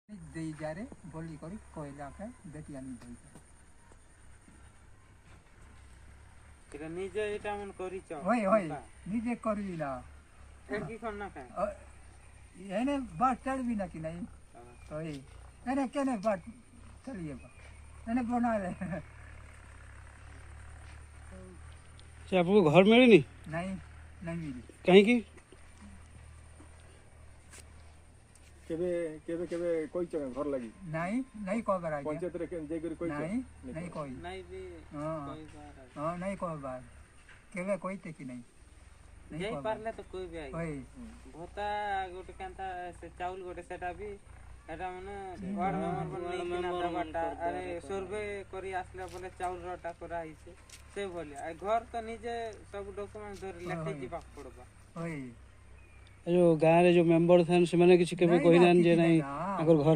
दे जारे बोली करी कहला के बेटिया नहीं दे এটা নিজে এটা মন করিছ ওই ওই নিজে করবি না এর কি কোন না খায় এনে বাস চলবি না কি নাই ওই এনে কেনে বাস চলিয়ে বা এনে বনা ले से आपको घर मिली नहीं नहीं नहीं मिली कहीं की केबे केबे केबे कोई घर लगी नहीं नहीं को बार पंचायत रे जे करी कोई नहीं नहीं कोई নাই भी हां कोई बार हां नहीं को बार केवे कोई ते की नहीं যাই পারলে তো কই বি আই ওই ভোতা গোটে কান্তা সে চাউল গোটে সেটা বি এটা মানে ওয়ার্ড মেম্বার বনে কিনা দেবাটা আরে সার্ভে করি আসলে বলে চাউল রটা করা হইছে সে বলে আর ঘর তো নিজে সব ডকুমেন্ট ধরে লেখে দিবা পড়বা ওই जो गाँव रे जो मेंबर थे से माने किसी केबे कहि नान जे नहीं अगर घर